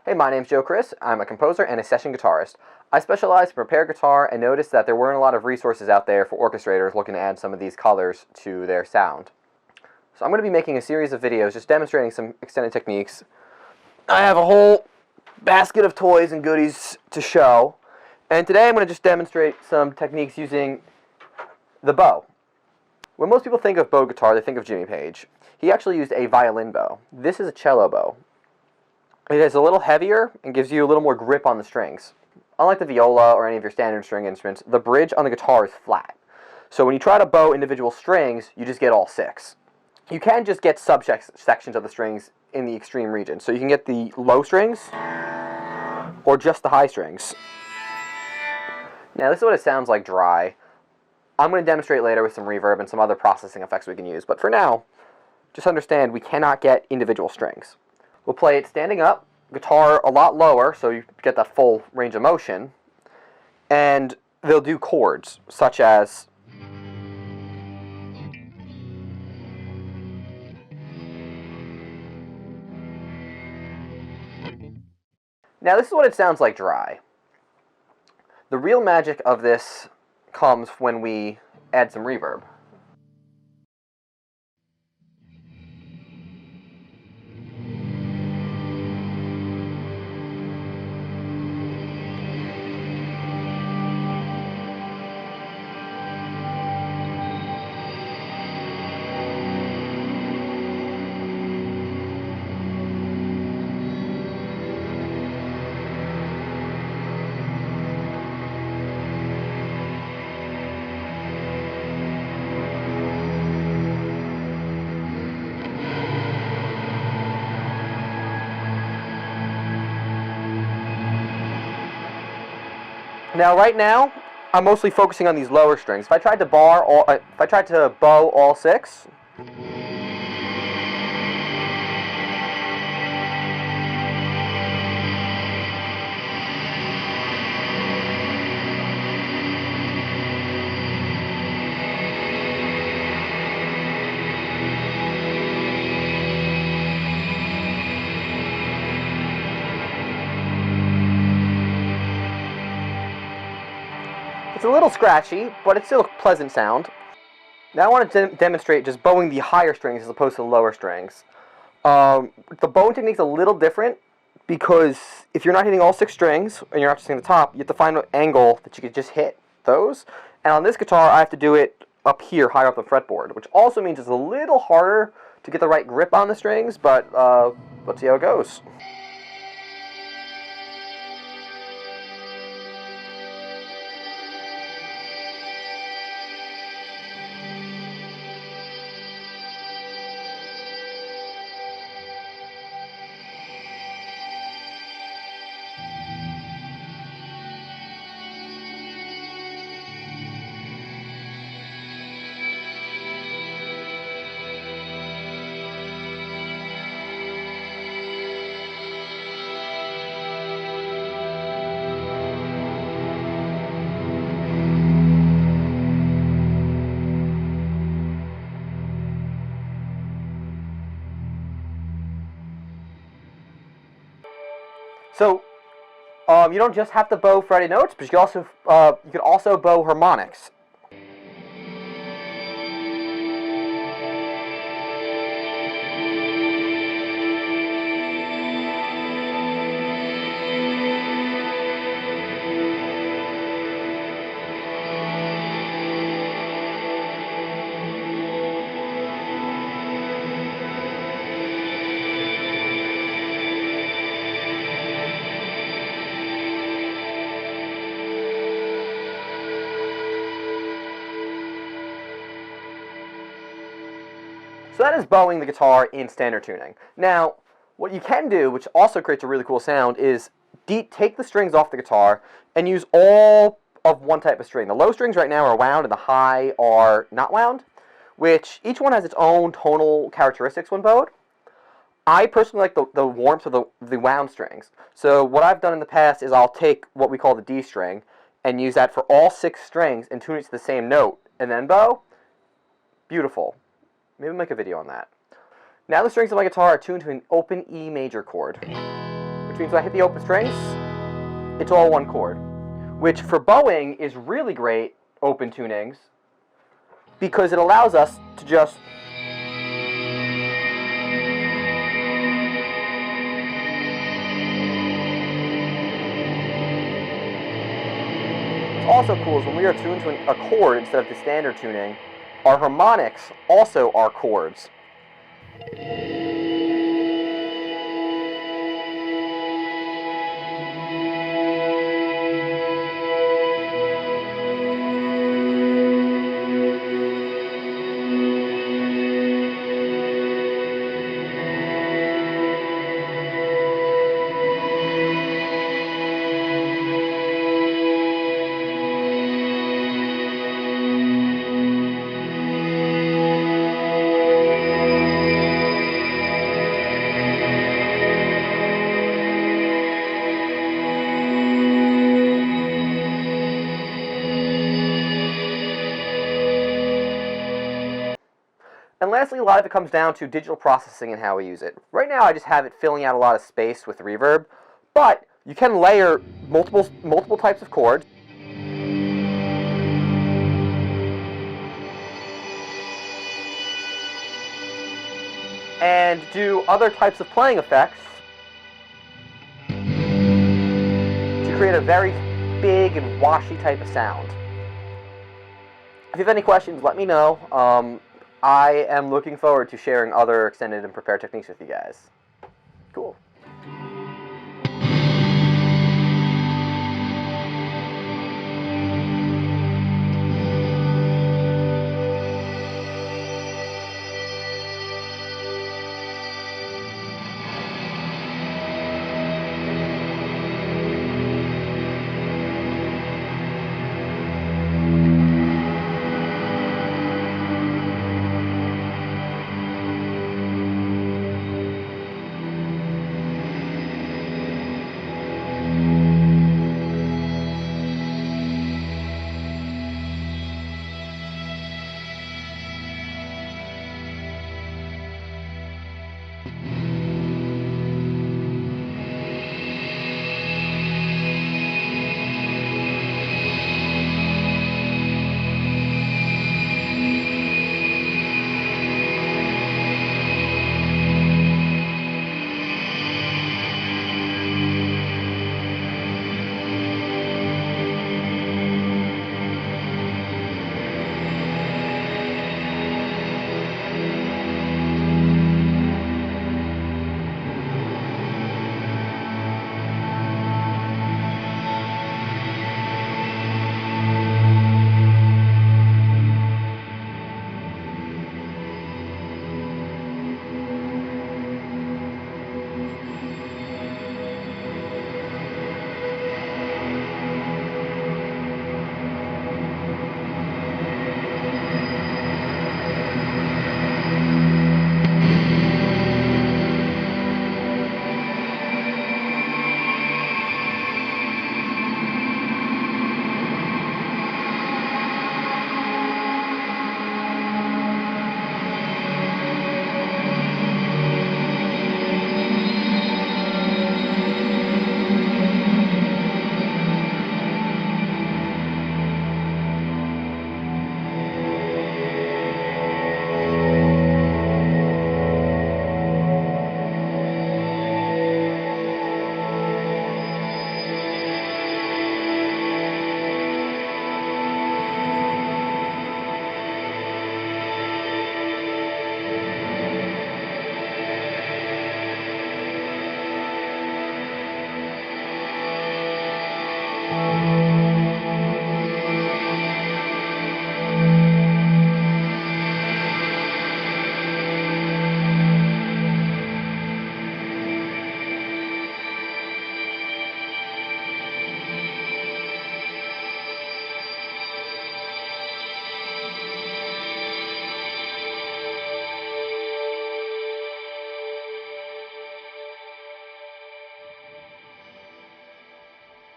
Hey, my name's Joe Chris. I'm a composer and a session guitarist. I specialize in prepared guitar and noticed that there weren't a lot of resources out there for orchestrators looking to add some of these colors to their sound. So I'm going to be making a series of videos just demonstrating some extended techniques. I have a whole basket of toys and goodies to show, and today I'm going to just demonstrate some techniques using the bow. When most people think of bow guitar, they think of Jimmy Page. He actually used a violin bow. This is a cello bow. It is a little heavier and gives you a little more grip on the strings. Unlike the viola or any of your standard string instruments, the bridge on the guitar is flat. So when you try to bow individual strings, you just get all six. You can just get subsections of the strings in the extreme region. So you can get the low strings or just the high strings. Now this is what it sounds like dry. I'm going to demonstrate later with some reverb and some other processing effects we can use. But for now, just understand we cannot get individual strings. We'll play it standing up, guitar a lot lower, so you get that full range of motion, and they'll do chords, such as now this is what it sounds like dry. The real magic of this comes when we add some reverb. Now, right now, I'm mostly focusing on these lower strings. If I tried to bow all six, it's a little scratchy, but it's still a pleasant sound. Now I want to demonstrate just bowing the higher strings as opposed to the lower strings. The bowing technique's a little different because if you're not hitting all six strings and you're not just hitting the top, you have to find an angle that you could just hit those. And on this guitar, I have to do it up here, higher up the fretboard, which also means it's a little harder to get the right grip on the strings, but let's see how it goes. So, you don't just have to bow fretted notes, but you can also bow harmonics. So that is bowing the guitar in standard tuning. Now, what you can do, which also creates a really cool sound, is take the strings off the guitar and use all of one type of string. The low strings right now are wound and the high are not wound, which each one has its own tonal characteristics when bowed. I personally like the warmth of the wound strings. So what I've done in the past is I'll take what we call the D string and use that for all six strings and tune it to the same note and then bow. Beautiful. Maybe I'll make a video on that. Now the strings of my guitar are tuned to an open E major chord, which which means when I hit the open strings, it's all one chord, which for bowing is really great open tunings because it allows us to just also cool is when we are tuned to a chord instead of the standard tuning, our harmonics also are chords. And lastly, a lot of it comes down to digital processing and how we use it. Right now, I just have it filling out a lot of space with reverb, but you can layer multiple types of chords. And do other types of playing effects to create a very big and washy type of sound. If you have any questions, let me know. I am looking forward to sharing other extended and prepared techniques with you guys. Cool.